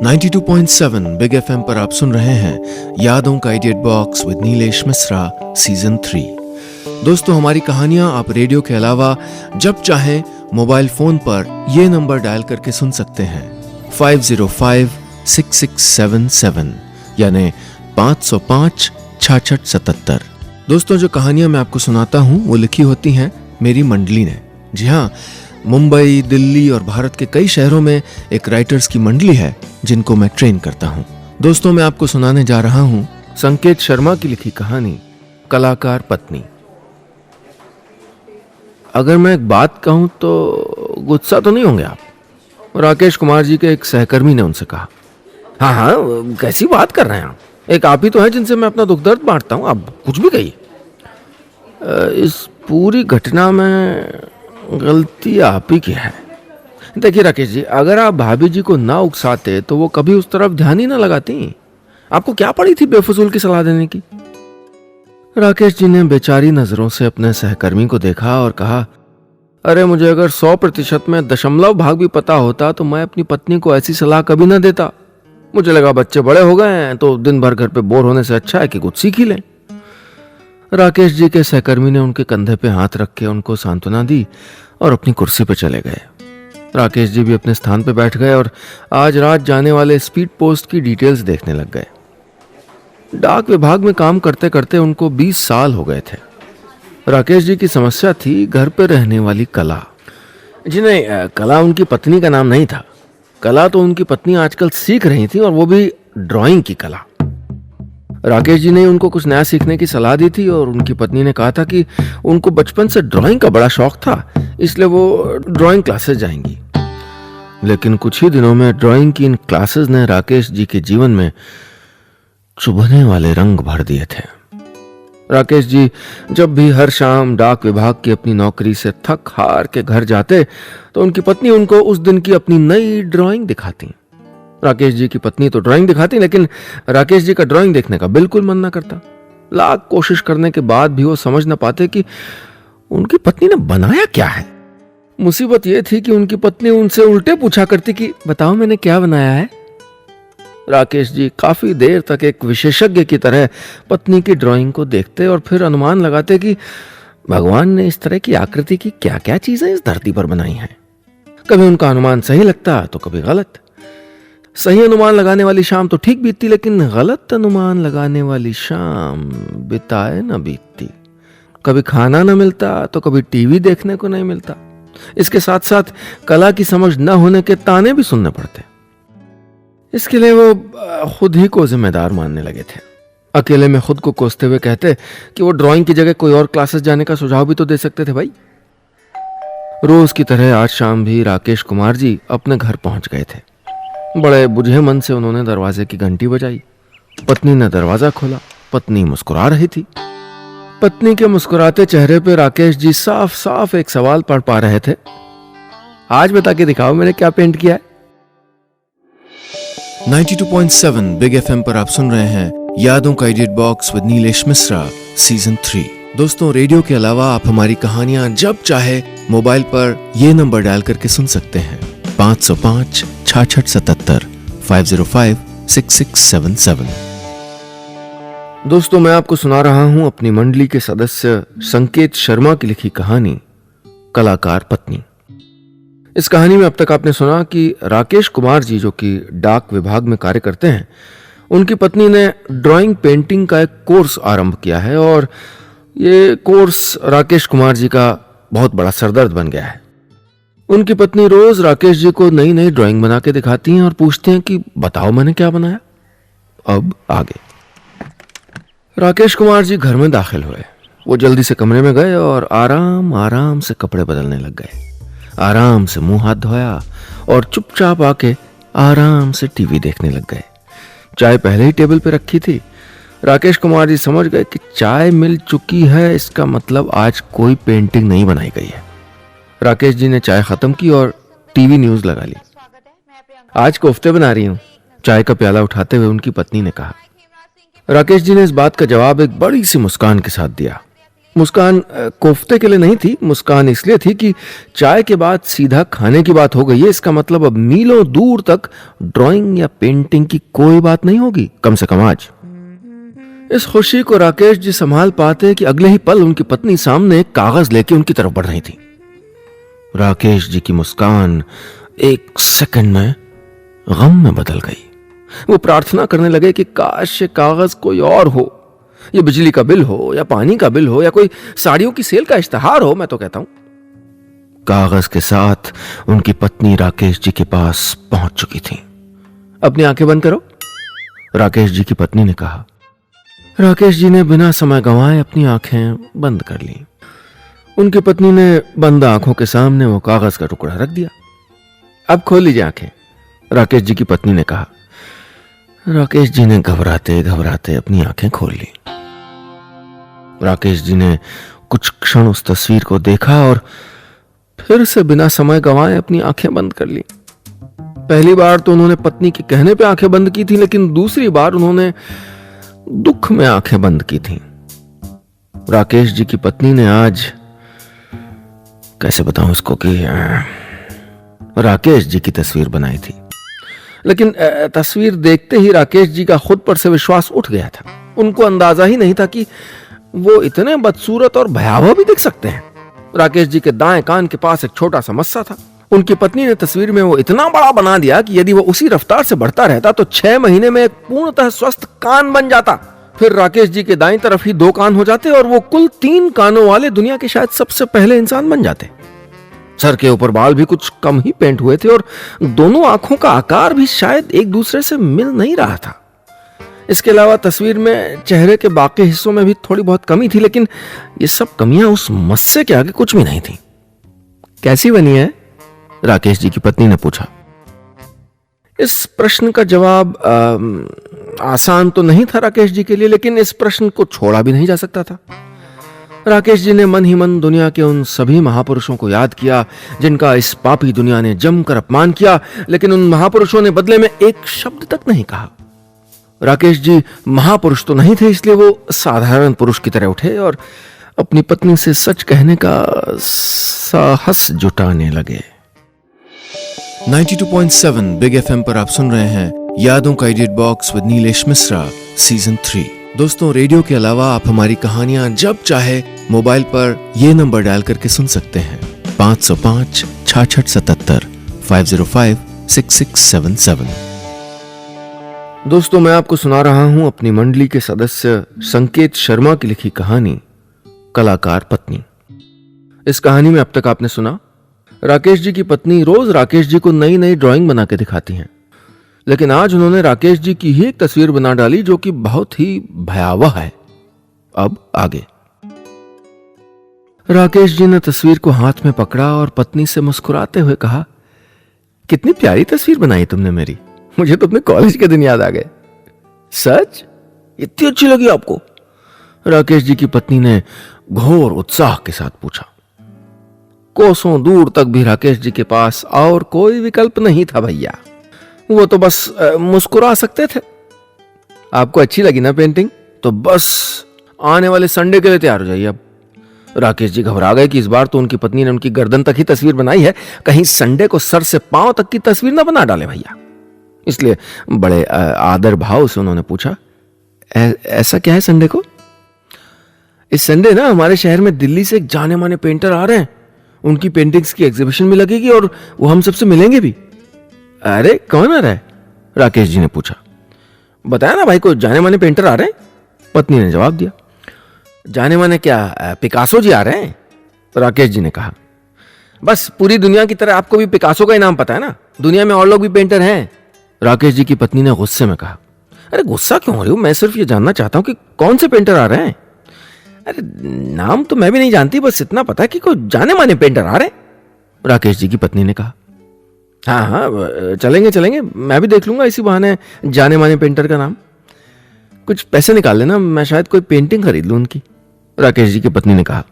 92.7 big FM पर आप सुन रहे हैं यादों का idiot box with Nilesh Mishra season 3। दोस्तों, हमारी कहानियां आप रेडियो के अलावा जब चाहें मोबाइल फोन पर ये नंबर डायल करके सुन सकते हैं 505-6677 यानी 505-6677। दोस्तों, जो कहानियां मैं आपको सुनाता हूं वो लिखी होती हैं मेरी मंडली ने। जी हाँ, मुंबई, दिल्ली और भारत के कई शहरों में एक राइटर्स की मंडली है जिनको मैं ट्रेन करता हूं। दोस्तों, मैं आपको सुनाने जा रहा हूं संकेत शर्मा की लिखी कहानी कलाकार पत्नी। अगर मैं एक बात कहूं तो गुस्सा तो नहीं होंगे आप? राकेश कुमार जी के एक सहकर्मी ने उनसे कहा। हाँ, कैसी बात कर रहे हैं आप? एक आप ही तो हैं जिनसे मैं अपना दुख दर्द बांटता हूं, आप कुछ भी कहिए। इस पूरी घटना में गलती आप ही की है। देखिए राकेश जी, अगर आप भाभी जी को ना उकसाते तो वो कभी उस तरफ ध्यान ही ना लगाती। आपको क्या पड़ी थी बेफजूल की सलाह देने की? राकेश जी ने बेचारी नजरों से अपने सहकर्मी को देखा और कहा, अरे मुझे अगर 100% में दशमलव भाग भी पता होता तो मैं अपनी पत्नी को ऐसी सलाह कभी ना देता। मुझे लगा बच्चे बड़े हो गए हैं तो दिन भर घर पे बोर होने से अच्छा है कि कुछ सीख ही लें। राकेश जी के सहकर्मी ने उनके कंधे पे हाथ रख के उनको सांत्वना दी और अपनी कुर्सी पे चले गए। राकेश जी भी अपने स्थान पे बैठ गए और आज रात जाने वाले स्पीड पोस्ट की डिटेल्स देखने लग गए। डाक विभाग में काम करते करते उनको 20 साल हो गए थे। राकेश जी की समस्या थी घर पे रहने वाली कला। जी नहीं, कला उनकी पत्नी का नाम नहीं था। कला तो उनकी पत्नी आजकल सीख रही थी और वो भी ड्राइंग की कला। राकेश जी ने उनको कुछ नया सीखने की सलाह दी थी और उनकी पत्नी ने कहा था कि उनको बचपन से ड्राइंग का बड़ा शौक था, इसलिए वो ड्राइंग क्लासेस जाएंगी। लेकिन कुछ ही दिनों में ड्राइंग की इन क्लासेस ने राकेश जी के जीवन में चुभने वाले रंग भर दिए थे। राकेश जी जब भी हर शाम डाक विभाग की अपनी नौकरी से थक हार के घर जाते तो उनकी पत्नी उनको उस दिन की अपनी नई ड्राइंग दिखाती। राकेश जी की पत्नी तो ड्राइंग दिखाती, लेकिन राकेश जी का ड्राइंग देखने का बिल्कुल मन ना करता। लाख कोशिश करने के बाद भी वो समझ ना पाते कि उनकी पत्नी ने बनाया क्या है। मुसीबत यह थी कि उनकी पत्नी उनसे उल्टे पूछा करती कि बताओ मैंने क्या बनाया है। राकेश जी काफी देर तक एक विशेषज्ञ की तरह पत्नी की ड्राइंग को देखते और फिर अनुमान लगाते कि भगवान ने इस तरह की आकृति की क्या क्या चीजें इस धरती पर बनाई हैं। कभी उनका अनुमान सही लगता तो कभी गलत। सही अनुमान लगाने वाली शाम तो ठीक बीतती, लेकिन गलत अनुमान लगाने वाली शाम बिताए न बीतती। कभी खाना न मिलता तो कभी टीवी देखने को नहीं मिलता। इसके साथ साथ कला की समझ न होने के ताने भी सुनने पड़ते। इसके लिए वो खुद ही को जिम्मेदार मानने लगे थे। अकेले में खुद को कोसते हुए कहते कि वो ड्राइंग की जगह कोई और क्लासेस जाने का सुझाव भी तो दे सकते थे भाई। रोज की तरह आज शाम भी राकेश कुमार जी अपने घर पहुंच गए थे। बड़े बुझे मन से उन्होंने दरवाजे की घंटी बजाई। पत्नी ने दरवाजा खोला। पत्नी मुस्कुरा रही थी। पत्नी के मुस्कुराते चेहरे पे राकेश जी साफ साफ एक सवाल पढ़ पा रहे थे। आज बता के दिखाओ मैंने क्या पेंट किया है। 92.7 बिग एफएम पर आप सुन रहे हैं यादों का idiot box with Nilesh Mishra season 3। दोस्तों, रेडियो के अलावा आप हमारी कहानियां जब चाहे मोबाइल पर ये नंबर डायल करके सुन सकते हैं 505-6677 505-6677। दोस्तों, मैं आपको सुना रहा हूं अपनी मंडली के सदस्य संकेत शर्मा की लिखी कहानी कलाकार पत्नी। इस कहानी में अब तक आपने सुना कि राकेश कुमार जी, जो कि डाक विभाग में कार्य करते हैं, उनकी पत्नी ने ड्राइंग पेंटिंग का एक कोर्स आरंभ किया है और ये कोर्स राकेश कुमार जी का बहुत बड़ा सरदर्द बन गया है। उनकी पत्नी रोज राकेश जी को नई नई ड्राइंग बना के दिखाती हैं और पूछती हैं कि बताओ मैंने क्या बनाया। अब आगे राकेश कुमार जी घर में दाखिल हुए। वो जल्दी से कमरे में गए और आराम आराम से कपड़े बदलने लग गए। आराम से मुंह हाथ धोया और चुपचाप आके आराम से टीवी देखने लग गए। चाय पहले ही टेबल पे रखी थी। राकेश कुमार जी समझ गए कि चाय मिल चुकी है, इसका मतलब आज कोई पेंटिंग नहीं बनाई गई है। राकेश जी ने चाय खत्म की और टीवी न्यूज लगा ली। आज कोफ्ते बना रही हूं, चाय का प्याला उठाते हुए उनकी पत्नी ने कहा। राकेश जी ने इस बात का जवाब एक बड़ी सी मुस्कान के साथ दिया। मुस्कान कोफ्ते के लिए नहीं थी, मुस्कान इसलिए थी कि चाय के बाद सीधा खाने की बात हो गई है। इसका मतलब अब मीलों दूर तक ड्राइंग या पेंटिंग की कोई बात नहीं होगी, कम से कम आज। इस खुशी को राकेश जी संभाल पाते कि अगले ही पल उनकी पत्नी सामने एक कागज लेके उनकी तरफ बढ़ रही थी। राकेश जी की मुस्कान एक सेकंड में गम में बदल गई। वो प्रार्थना करने लगे कि काश ये कागज कोई और हो, ये बिजली का बिल हो या पानी का बिल हो या कोई साड़ियों की सेल का इश्तिहार हो। मैं तो कहता हूं। कागज के साथ उनकी पत्नी राकेश जी के पास पहुंच चुकी थी। अपनी आंखें बंद करो, राकेश जी की पत्नी ने कहा। राकेश जी ने बिना समय गंवाए अपनी आंखें बंद कर ली। उनकी पत्नी ने बंद आंखों के सामने वो कागज का टुकड़ा रख दिया। अब खोल लीजिए आंखें, राकेश जी की पत्नी ने कहा। राकेश जी ने घबराते घबराते अपनी आंखें खोल ली। राकेश जी ने कुछ क्षण उस तस्वीर को देखा और फिर से बिना समय गंवाए अपनी आंखें बंद कर ली। पहली बार तो उन्होंने पत्नी के कहने पे आंखें बंद की थी, लेकिन दूसरी बार उन्होंने दुख में आंखें बंद की थी। राकेश जी की पत्नी ने आज, कैसे बताऊं इसको, कि राकेश जी की तस्वीर बनाई थी। लेकिन तस्वीर देखते ही राकेश जी का खुद पर से विश्वास उठ गया था। उनको अंदाजा ही नहीं था कि वो इतने बदसूरत और भयावह भी दिख सकते हैं। राकेश जी के दाएं कान के पास एक छोटा सा मस्सा था। उनकी पत्नी ने तस्वीर में वो इतना बड़ा बना दिया कि यदि वो उसी रफ्तार से बढ़ता रहता तो 6 महीने में एक पूर्णतः स्वस्थ कान बन जाता। फिर राकेश जी के दाईं तरफ ही 2 कान हो जाते और वो कुल 3 कानों वाले दुनिया के शायद सबसे पहले इंसान बन जाते। सर के ऊपर बाल भी कुछ कम ही पेंट हुए थे और दोनों आंखों का आकार भी शायद एक दूसरे से मिल नहीं रहा था। इसके अलावा तस्वीर में चेहरे के बाकी हिस्सों में भी थोड़ी बहुत कमी थी, लेकिन ये सब कमियां उस मस्से के आगे कुछ भी नहीं थी। कैसी बनी है? राकेश जी की पत्नी ने पूछा। इस प्रश्न का जवाब आसान तो नहीं था राकेश जी के लिए, लेकिन इस प्रश्न को छोड़ा भी नहीं जा सकता था। राकेश जी ने मन ही मन दुनिया के उन सभी महापुरुषों को याद किया जिनका इस पापी दुनिया ने जमकर अपमान किया, लेकिन उन महापुरुषों ने बदले में एक शब्द तक नहीं कहा। राकेश जी महापुरुष तो नहीं थे, इसलिए वो साधारण पुरुष की तरह उठे और अपनी पत्नी से सच कहने का साहस जुटाने लगे। 92.7 बिग एफएम पर आप सुन रहे हैं यादों का edit box with Nilesh Mishra season 3। दोस्तों, रेडियो के अलावा आप हमारी कहानियां जब चाहे मोबाइल पर ये नंबर डायल करके सुन सकते हैं 505 6677 505 6677। दोस्तों, मैं आपको सुना रहा हूं अपनी मंडली के सदस्य संकेत शर्मा की लिखी कहानी कलाकार पत्नी। इस कहानी में अब तक आपने सुना राकेश जी की पत्नी रोज राकेश जी को नई नई ड्राइंग बना के दिखाती हैं, लेकिन आज उन्होंने राकेश जी की ही एक तस्वीर बना डाली जो कि बहुत ही भयावह है। अब आगे। राकेश जी ने तस्वीर को हाथ में पकड़ा और पत्नी से मुस्कुराते हुए कहा, कितनी प्यारी तस्वीर बनाई तुमने मेरी, मुझे तो अपने कॉलेज के दिन याद आ गए। सच? इतनी अच्छी लगी आपको? राकेश जी की पत्नी ने घोर उत्साह के साथ पूछा। कोसों दूर तक भी राकेश जी के पास और कोई विकल्प नहीं था भैया, वो तो बस मुस्कुरा सकते थे। आपको अच्छी लगी ना पेंटिंग? तो बस आने वाले संडे के लिए तैयार हो जाइए। अब राकेश जी घबरा गए कि इस बार तो उनकी पत्नी ने उनकी गर्दन तक ही तस्वीर बनाई है, कहीं संडे को सर से पांव तक की तस्वीर ना बना डाले भैया। इसलिए बड़े आदर भाव से उन्होंने पूछा, ऐसा क्या है संडे को? इस संडे ना हमारे शहर में दिल्ली से एक जाने माने पेंटर आ रहे हैं, उनकी पेंटिंग्स की एग्जीबिशन भी लगेगी और वो हम सबसे मिलेंगे भी। अरे कौन आ रहा है? राकेश जी ने पूछा। बताया ना भाई, को जाने माने पेंटर आ रहे हैं, पत्नी ने जवाब दिया। जाने माने क्या, पिकासो जी आ रहे हैं? राकेश जी ने कहा। बस पूरी दुनिया की तरह आपको भी पिकासो का ही नाम पता है ना, दुनिया में और लोग भी पेंटर हैं, राकेश जी की पत्नी ने गुस्से में कहा। अरे गुस्सा क्यों हो रही हो, मैं सिर्फ ये जानना चाहता हूं कि कौन से पेंटर आ रहे हैं। अरे नाम तो मैं भी नहीं जानती, बस इतना पता है कि कोई जाने माने पेंटर आ रहे हैं, राकेश जी की पत्नी ने कहा। हाँ हाँ चलेंगे चलेंगे, मैं भी देख लूंगा इसी बहाने जाने माने पेंटर का नाम। कुछ पैसे निकाल लेना, मैं शायद कोई पेंटिंग खरीद लूं उनकी, राकेश जी की पत्नी ने कहा।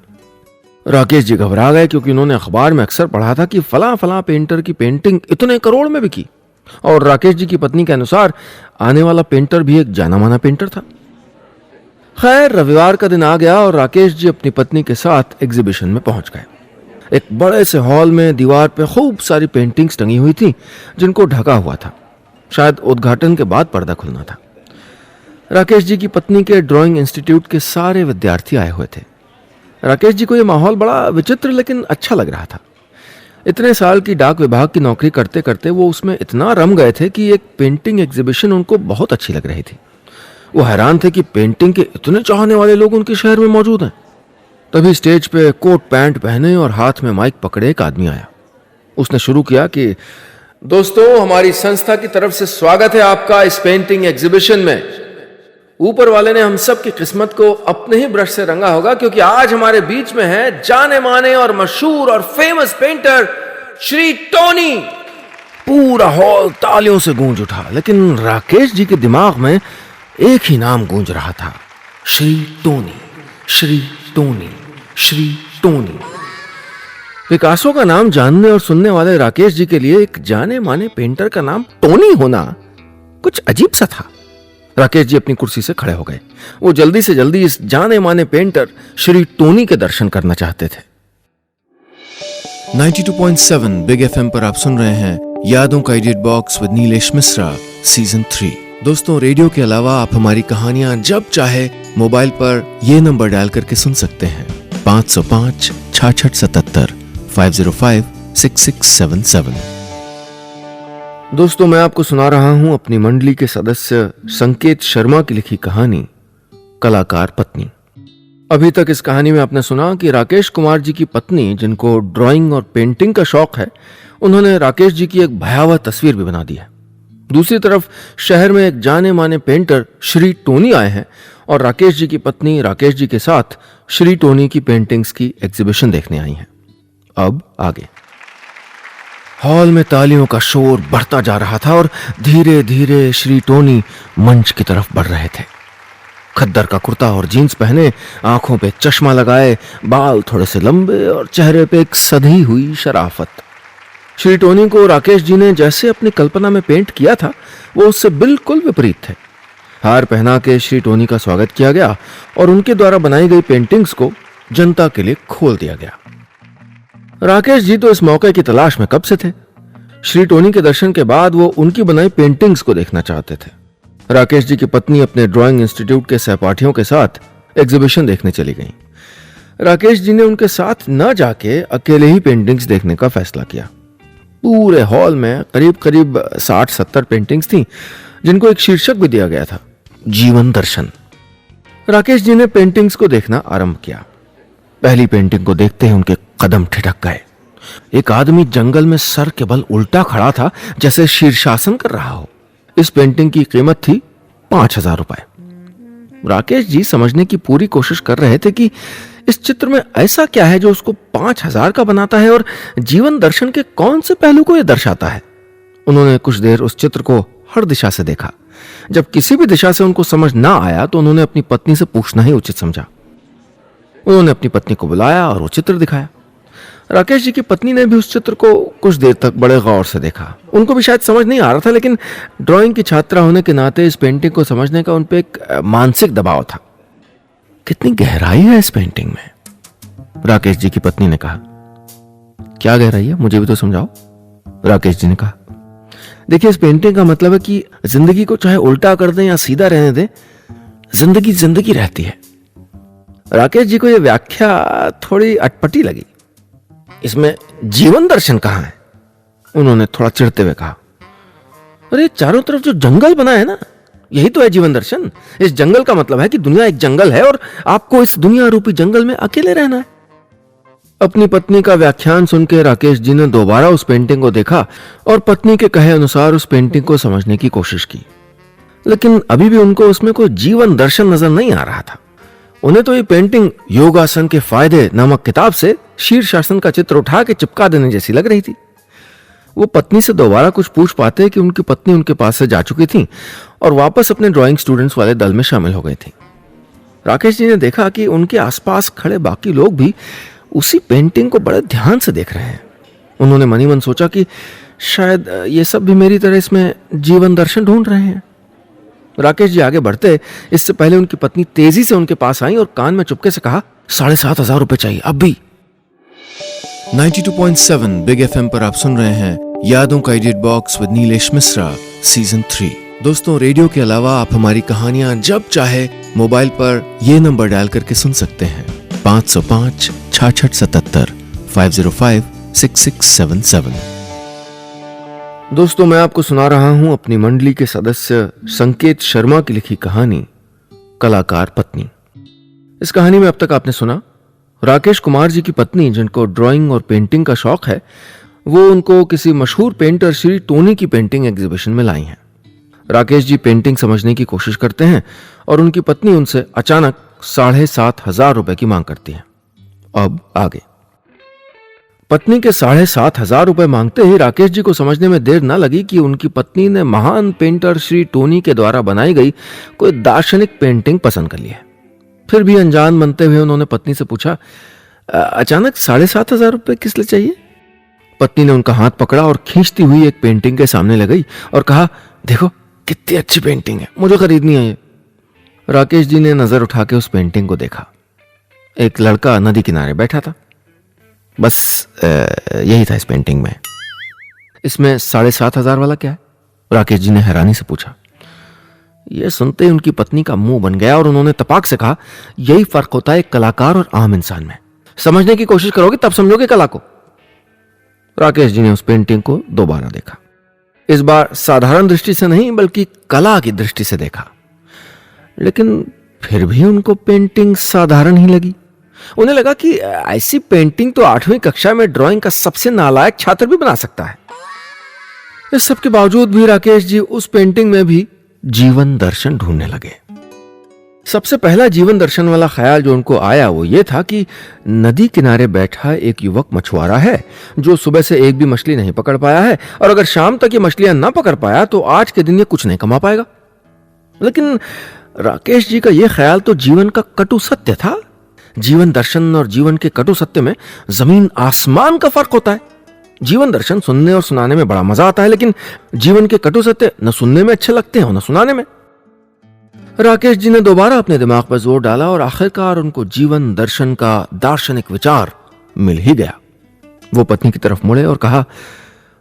राकेश जी घबरा गए क्योंकि उन्होंने अखबार में अक्सर पढ़ा था कि फला फला पेंटर की पेंटिंग इतने करोड़ में बिकी, और राकेश जी की पत्नी के अनुसार आने वाला पेंटर भी एक जाना माना पेंटर था। खैर, रविवार का दिन आ गया और राकेश जी अपनी पत्नी के साथ एग्जीबिशन में पहुंच गए। एक बड़े से हॉल में दीवार पे खूब सारी पेंटिंग्स टंगी हुई थी जिनको ढका हुआ था। शायद उद्घाटन के बाद पर्दा खुलना था। राकेश जी की पत्नी के ड्राइंग इंस्टीट्यूट के सारे विद्यार्थी आए हुए थे। राकेश जी को यह माहौल बड़ा विचित्र लेकिन अच्छा लग रहा था। इतने साल की डाक विभाग की नौकरी करते करते वो उसमें इतना रम गए थे कि एक पेंटिंग एग्जीबिशन उनको बहुत अच्छी लग रही थी। वो हैरान थे कि पेंटिंग के इतने चाहने वाले लोग उनके शहर में मौजूद हैं। तभी स्टेज पे कोट पैंट पहने और हाथ में माइक पकड़े एक आदमी आया। उसने शुरू किया कि दोस्तों, हमारी संस्था की तरफ से स्वागत है आपका इस पेंटिंग एग्जीबिशन में। ऊपर वाले ने हम सब की किस्मत को अपने ही ब्रश से रंगा होगा, क्योंकि आज हमारे बीच में है जाने माने और मशहूर और फेमस पेंटर श्री टोनी। पूरा हॉल तालियों से गूंज उठा, लेकिन राकेश जी के दिमाग में एक ही नाम गूंज रहा था, Shri Tony, Shri Tony, Shri Tony. Picasso का नाम जानने और सुनने वाले राकेश जी के लिए एक जाने माने पेंटर का नाम टोनी होना कुछ अजीब सा था। राकेश जी अपनी कुर्सी से खड़े हो गए। वो जल्दी से जल्दी इस जाने माने पेंटर श्री टोनी के दर्शन करना चाहते थे। 92.7 बिग एफएम पर आप सुन रहे हैं यादों का edit box with Nilesh Mishra season 3। दोस्तों, रेडियो के अलावा आप हमारी कहानियां जब चाहे मोबाइल पर ये नंबर डायल करके सुन सकते हैं 505 6677 505 6677। दोस्तों, मैं आपको सुना रहा हूं अपनी मंडली के सदस्य संकेत शर्मा की लिखी कहानी कलाकार पत्नी। अभी तक इस कहानी में आपने सुना कि राकेश कुमार जी की पत्नी, जिनको ड्राइंग और पेंटिंग का शौक है, उन्होंने राकेश जी की एक भयावह तस्वीर भी बना दी है। दूसरी तरफ शहर में एक जाने माने पेंटर श्री टोनी आए हैं और राकेश जी की पत्नी राकेश जी के साथ श्री टोनी की पेंटिंग्स की एग्जीबिशन देखने आई हैं। अब आगे। हॉल में तालियों का शोर बढ़ता जा रहा था और धीरे धीरे श्री टोनी मंच की तरफ बढ़ रहे थे। खद्दर का कुर्ता और जीन्स पहने, आंखों पे चश्मा लगाए, बाल थोड़े से लंबे और चेहरे पे एक सधी हुई शराफत। श्री टोनी को राकेश जी ने जैसे अपनी कल्पना में पेंट किया था, वो उससे बिल्कुल विपरीत थे। हार पहना के श्री टोनी का स्वागत किया गया और उनके द्वारा बनाई गई पेंटिंग्स को जनता के लिए खोल दिया गया। राकेश जी तो इस मौके की तलाश में कब से थे। श्री टोनी के दर्शन के बाद वो उनकी बनाई पेंटिंग्स को देखना चाहते थे। राकेश जी की पत्नी अपने ड्राइंग इंस्टीट्यूट के सहपाठियों के साथ एग्जीबिशन देखने चली गईं। राकेश जी ने उनके साथ न जाके अकेले ही पेंटिंग्स देखने का फैसला किया। पूरे हॉल में करीब करीब 60-70 पेंटिंग्स थीं, जिनको एक शीर्षक भी दिया गया था, जीवन दर्शन। राकेश जी ने पेंटिंग्स को देखना आरंभ किया। पहली पेंटिंग को देखते ही उनके कदम ठिठक गए। एक आदमी जंगल में सर के बल उल्टा खड़ा था, जैसे शीर्षासन कर रहा हो। इस पेंटिंग की कीमत थी 5000 रुपए। राकेश जी समझने की पूरी कोशिश कर रहे थे कि इस चित्र में ऐसा क्या है जो उसको 5000 का बनाता है और जीवन दर्शन के कौन से पहलू को यह दर्शाता है। उन्होंने कुछ देर उस चित्र को हर दिशा से देखा। जब किसी भी दिशा से उनको समझ ना आया तो उन्होंने अपनी पत्नी से पूछना ही उचित समझा। उन्होंने अपनी पत्नी को बुलाया और वो चित्र दिखाया। राकेश जी की पत्नी ने भी उस चित्र को कुछ देर तक बड़े गौर से देखा। उनको भी शायद समझ नहीं आ रहा था, लेकिन ड्राइंग की छात्रा होने के नाते इस पेंटिंग को समझने का उन पर एक मानसिक दबाव था। कितनी गहराई है इस पेंटिंग में, राकेश जी की पत्नी ने कहा। क्या गहराई है, मुझे भी तो समझाओ, राकेश जी ने कहा। देखिए, इस पेंटिंग का मतलब है कि जिंदगी को चाहे उल्टा कर दें या सीधा रहने दें, जिंदगी जिंदगी रहती है। राकेश जी को यह व्याख्या थोड़ी अटपटी लगी। इसमें जीवन दर्शन कहां है, उन्होंने थोड़ा चिढ़ते हुए कहा। अरे, चारों तरफ जो जंगल बना है ना, यही तो है जीवन दर्शन। इस जंगल का मतलब है कि दुनिया एक जंगल है और आपको इस दुनिया रूपी जंगल में अकेले रहना है। अपनी पत्नी का व्याख्यान सुनकर राकेश जी ने दोबारा उस पेंटिंग को देखा और पत्नी के कहे अनुसार उस पेंटिंग को समझने की कोशिश की, लेकिन अभी भी उनको उसमें कोई जीवन दर्शन नजर नहीं आ रहा था। उन्हें तो ये पेंटिंग योगासन के फायदे नामक किताब से शीर्षासन का चित्र उठा के चिपका देने जैसी लग रही थी। वो पत्नी से दोबारा कुछ पूछ पाते कि उनकी पत्नी उनके पास से जा चुकी थी और वापस अपने ड्राइंग स्टूडेंट्स वाले दल में शामिल हो गई थी। राकेश जी ने देखा कि उनके आसपास खड़े बाकी लोग भी उसी पेंटिंग को बड़े ध्यान से देख रहे हैं। उन्होंने मनी मन सोचा कि शायद ये सब भी मेरी तरह इसमें जीवन दर्शन ढूंढ रहे हैं। राकेश जी आगे बढ़ते इससे पहले उनकी पत्नी तेजी से उनके पास आई और कान में चुपके से कहा, 7,500 रुपए चाहिए अब भी। 92.7 बिग एफएम पर आप सुन रहे हैं यादों का edit box with Nilesh Mishra season 3। दोस्तों, रेडियो के अलावा आप हमारी कहानियां जब चाहे मोबाइल पर ये नंबर डायल करके सुन सकते हैं 505 6677 505 6677। दोस्तों, मैं आपको सुना रहा हूं अपनी मंडली के सदस्य संकेत शर्मा की लिखी कहानी कलाकार पत्नी। इस कहानी में अब तक आपने सुना राकेश कुमार जी की पत्नी, जिनको ड्राइंग और पेंटिंग का शौक है, वो उनको किसी मशहूर पेंटर श्री टोनी की पेंटिंग एग्जीबिशन में लाई हैं। राकेश जी पेंटिंग समझने की कोशिश करते हैं और उनकी पत्नी उनसे अचानक 7,500 रुपए की मांग करती है। अब आगे। पत्नी के 7,500 रुपए मांगते ही राकेश जी को समझने में देर न लगी कि उनकी पत्नी ने महान पेंटर श्री टोनी के द्वारा बनाई गई कोई दार्शनिक पेंटिंग पसंद कर ली है। फिर भी अनजान बनते हुए उन्होंने पत्नी से पूछा, अचानक 7,500 रुपए किस लिए चाहिए? पत्नी ने उनका हाथ पकड़ा और खींचती हुई एक पेंटिंग के सामने ले गई और कहा, देखो कितनी अच्छी पेंटिंग है, मुझे खरीदनी है ये। राकेश जी ने नजर उठा के उस पेंटिंग को देखा। एक लड़का नदी किनारे बैठा था, बस यही था इस पेंटिंग में। इसमें 7,500 वाला क्या है? राकेश जी ने हैरानी से पूछा। यह सुनते ही उनकी पत्नी का मुंह बन गया और उन्होंने तपाक से कहा, यही फर्क होता है एक कलाकार और आम इंसान में। समझने की कोशिश करोगे तब समझोगे कला को। राकेश जी ने उस पेंटिंग को दोबारा देखा। इस बार साधारण दृष्टि से नहीं बल्कि कला की दृष्टि से देखा, लेकिन फिर भी उनको पेंटिंग साधारण ही लगी। उन्हें लगा कि ऐसी पेंटिंग तो 8वीं कक्षा में ड्राइंग का सबसे नालायक छात्र भी बना सकता है। इस सब के बावजूद भी राकेश जी उस पेंटिंग में भी जीवन दर्शन ढूंढने लगे। सबसे पहला जीवन दर्शन वाला ख्याल जो उनको आया वो ये था कि नदी किनारे बैठा एक युवक मछुआरा है जो सुबह से एक भी मछली नहीं पकड़ पाया है, और अगर शाम तक ये मछलियां ना पकड़ पाया तो आज के दिन ये कुछ नहीं कमा पाएगा। लेकिन राकेश जी का यह ख्याल तो जीवन का कटु सत्य था। जीवन दर्शन और जीवन के कटु सत्य में जमीन आसमान का फर्क होता है। जीवन दर्शन सुनने और सुनाने में बड़ा मजा आता है, लेकिन जीवन के कटु सत्य न सुनने में अच्छे लगते हैं और न सुनाने में। राकेश जी ने दोबारा अपने दिमाग पर जोर डाला और आखिरकार उनको जीवन दर्शन का दार्शनिक विचार मिल ही गया। वो पत्नी की तरफ मुड़े और कहा,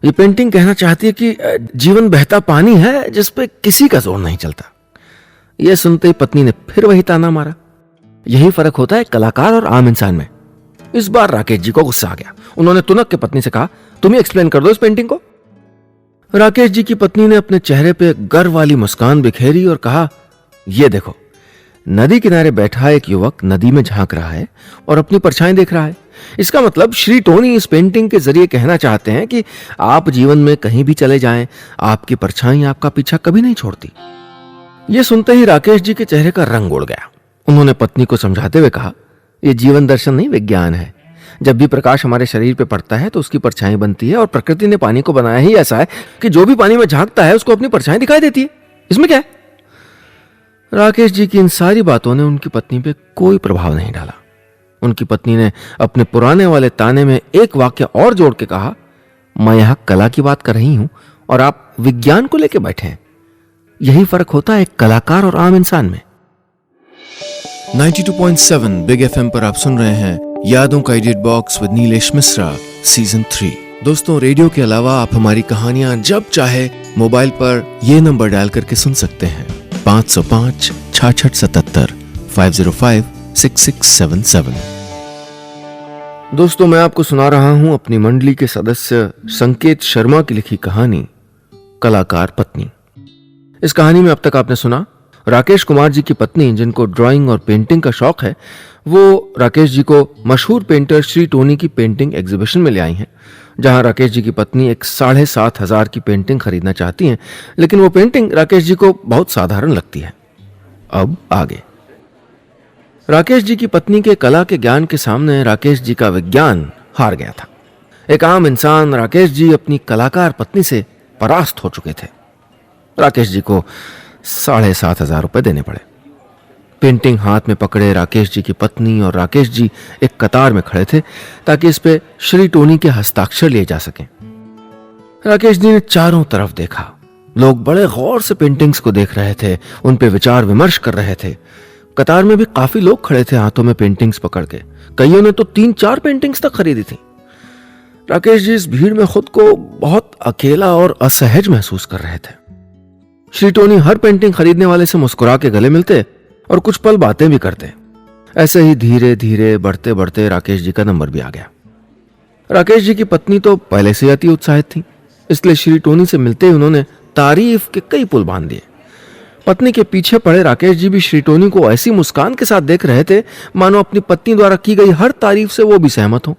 ये पेंटिंग कहना चाहती है कि जीवन बहता पानी है जिस पे किसी का जोर नहीं चलता। यह सुनते ही पत्नी ने फिर वही ताना मारा, यही फर्क होता है कलाकार और आम इंसान में। इस बार राकेश जी को गुस्सा आ गया। उन्होंने तुनक के पत्नी से कहा, तुम ही एक्सप्लेन कर दो इस पेंटिंग को। राकेश जी की पत्नी ने अपने चेहरे पे गर्व वाली मुस्कान बिखेरी और कहा, ये देखो, नदी किनारे बैठा एक युवक नदी में झांक रहा है और अपनी परछाई देख रहा है। इसका मतलब श्री टोनी इस पेंटिंग के जरिए कहना चाहते हैं कि आप जीवन में कहीं भी चले जाएं, आपकी परछाई आपका पीछा कभी नहीं छोड़ती। यह सुनते ही राकेश जी के चेहरे का रंग उड़ गया। उन्होंने पत्नी को समझाते हुए कहा, यह जीवन दर्शन नहीं विज्ञान है। जब भी प्रकाश हमारे शरीर पे पड़ता है तो उसकी परछाई बनती है, और प्रकृति ने पानी को बनाया ही ऐसा है कि जो भी पानी में झांकता है उसको अपनी परछाई दिखाई देती है। इसमें क्या है? राकेश जी की इन सारी बातों ने उनकी पत्नी पे कोई प्रभाव नहीं डाला। उनकी पत्नी ने अपने पुराने वाले ताने में एक वाक्य और जोड़ के कहा, मैं यहां कला की बात कर रही हूं और आप विज्ञान को लेकर बैठे हैं। यही फर्क होता है एक कलाकार और आम इंसान में। 92.7 बिग एफएम पर आप सुन रहे हैं यादों का edit box with Nilesh Mishra season 3। दोस्तों, रेडियो के अलावा आप हमारी कहानियां जब चाहे मोबाइल पर ये नंबर डायल करके सुन सकते हैं 505 6677 505 6677। दोस्तों, मैं आपको सुना रहा हूं अपनी मंडली के सदस्य संकेत शर्मा की लिखी कहानी कलाकार पत्नी। इस कहानी में अब तक आपने सुना राकेश कुमार जी की पत्नी, जिनको ड्राइंग और पेंटिंग का शौक है, वो राकेश जी को मशहूर पेंटर श्री टोनी की पेंटिंग एग्जीबिशन में ले आई हैं, जहां राकेश जी की पत्नी एक 7,500 की पेंटिंग खरीदना चाहती हैं, लेकिन वो पेंटिंग राकेश जी को बहुत साधारण लगती है। अब आगे। राकेश जी की पत्नी के कला के ज्ञान के सामने राकेश जी का विज्ञान हार गया था। एक आम इंसान राकेश जी अपनी कलाकार पत्नी से परास्त हो चुके थे। राकेश जी को 7,500 रुपए देने पड़े। पेंटिंग हाथ में पकड़े राकेश जी की पत्नी और राकेश जी एक कतार में खड़े थे ताकि इस पे श्री टोनी के हस्ताक्षर लिए जा सकें। राकेश जी ने चारों तरफ देखा, लोग बड़े गौर से पेंटिंग्स को देख रहे थे, उन पे विचार विमर्श कर रहे थे। कतार में भी काफी लोग खड़े थे हाथों में पेंटिंग्स पकड़ के। कईयों ने तो 3-4 पेंटिंग्स तक खरीदी थी। राकेश जी इस भीड़ में खुद को बहुत अकेला और असहज महसूस कर रहे थे। श्री टोनी हर पेंटिंग खरीदने वाले से मुस्कुरा के गले मिलते और कुछ पल बातें भी करते। ऐसे ही धीरे धीरे बढ़ते बढ़ते राकेश जी का नंबर भी आ गया। राकेश जी की पत्नी तो पहले से अति उत्साहित थी, इसलिए श्री टोनी से मिलते ही उन्होंने तारीफ के कई पुल बांध दिए। पत्नी के पीछे पड़े राकेश जी भी श्री टोनी को ऐसी मुस्कान के साथ देख रहे थे मानो अपनी पत्नी द्वारा की गई हर तारीफ से वो भी सहमत हो।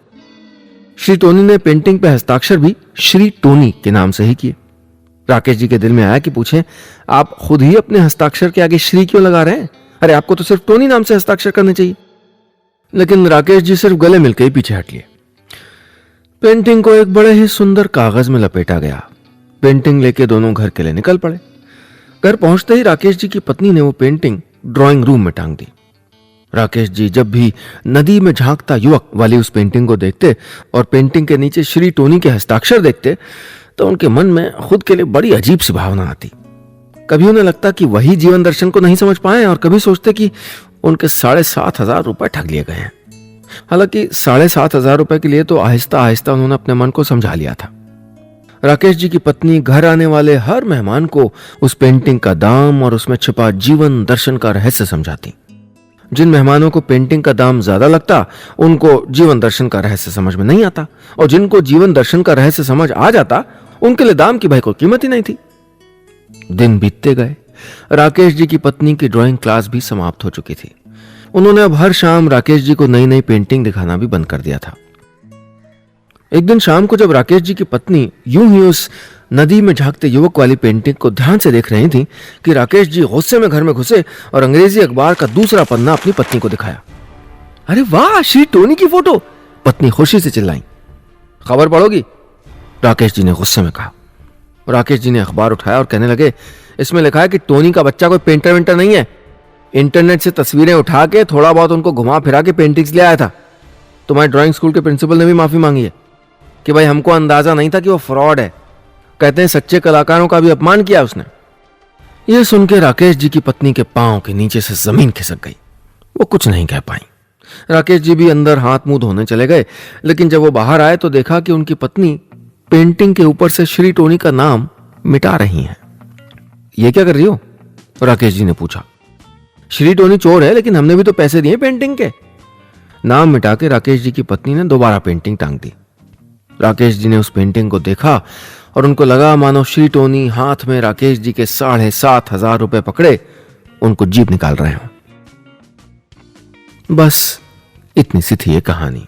श्री टोनी ने पेंटिंग पे हस्ताक्षर भी श्री टोनी के नाम से ही किए। राकेश जी के दिल में आया कि पूछें, आप खुद ही अपने हस्ताक्षर के आगे श्री क्यों लगा रहे हैं? अरे आपको तो सिर्फ टोनी नाम से हस्ताक्षर करने चाहिए। लेकिन राकेश जी सिर्फ गले मिलकर ही पीछे हट लिए। पेंटिंग को एक बड़े ही सुंदर कागज में लपेटा गया। पेंटिंग लेके दोनों घर के लिए निकल पड़े। घर पहुंचते ही राकेश जी की पत्नी ने वो पेंटिंग ड्राइंग रूम में टांग दी। राकेश जी जब भी नदी में झांकता युवक वाली उस पेंटिंग को देखते और पेंटिंग के नीचे श्री टोनी के हस्ताक्षर देखते तो उनके मन में खुद के लिए बड़ी अजीब सी भावना आती। कभी उन्हें लगता कि वही जीवन दर्शन को नहीं समझ पाए और कभी सोचते कि उनके 7,500 रुपए ठग लिए गए हैं। हालांकि 7,500 रुपए के लिए तो आहिस्ता आहिस्ता उन्होंने अपने मन को समझा लिया था। राकेश जी की पत्नी घर आने वाले हर मेहमान को उस पेंटिंग का दाम और उसमें छिपा जीवन दर्शन का रहस्य समझाती। जिन मेहमानों को पेंटिंग का दाम ज्यादा लगता उनको जीवन दर्शन का रहस्य समझ में नहीं आता, और जिनको जीवन दर्शन का रहस्य समझ आ जाता उनके लिए दाम की भाई कोई कीमत ही नहीं थी। दिन बीतते गए। राकेश जी की पत्नी की ड्राइंग क्लास भी समाप्त हो चुकी थी। उन्होंने अब हर शाम राकेश जी को नई नई पेंटिंग दिखाना भी बंद कर दिया था। एक दिन शाम को जब राकेश जी की पत्नी यूं ही उस नदी में झांकते युवक वाली पेंटिंग को ध्यान से देख रही थी कि राकेश जी गुस्से में घर में घुसे और अंग्रेजी अखबार का दूसरा पन्ना अपनी पत्नी को दिखाया। अरे वाह, श्री टोनी की फोटो! पत्नी खुशी से चिल्लाई। खबर पढ़ोगी? राकेश जी ने गुस्से में कहा। राकेश जी ने अखबार उठाया और कहने लगे, इसमें लिखा है कि टोनी का बच्चा कोई पेंटर वेंटर नहीं है। इंटरनेट से तस्वीरें उठा के थोड़ा बहुत उनको घुमा फिरा के पेंटिंग्स ले आया था। तुम्हारे ड्राइंग स्कूल के प्रिंसिपल ने भी माफी मांगी है कि भाई हमको अंदाजा नहीं था कि वो फ्रॉड है। कहते हैं सच्चे कलाकारों का भी अपमान किया उसने। यह सुन के राकेश जी की पत्नी के पांव के नीचे से जमीन खिसक गई। वो कुछ नहीं कह पाई। राकेश जी भी अंदर हाथ मुंह धोने चले गए, लेकिन जब वो बाहर आए तो देखा कि उनकी पत्नी पेंटिंग के ऊपर से श्री टोनी का नाम मिटा रही हैं। ये क्या कर रही हो? राकेश जी ने पूछा। श्री टोनी चोर है, लेकिन हमने भी तो पैसे दिए पेंटिंग के। नाम मिटा के राकेश जी की पत्नी ने दोबारा पेंटिंग टांग दी। राकेश जी ने उस पेंटिंग को देखा और उनको लगा मानो श्री टोनी हाथ में राकेश जी के 7,500 रुपए पकड़े उनको जीभ निकाल रहे हो। बस इतनी सी थी ये कहानी।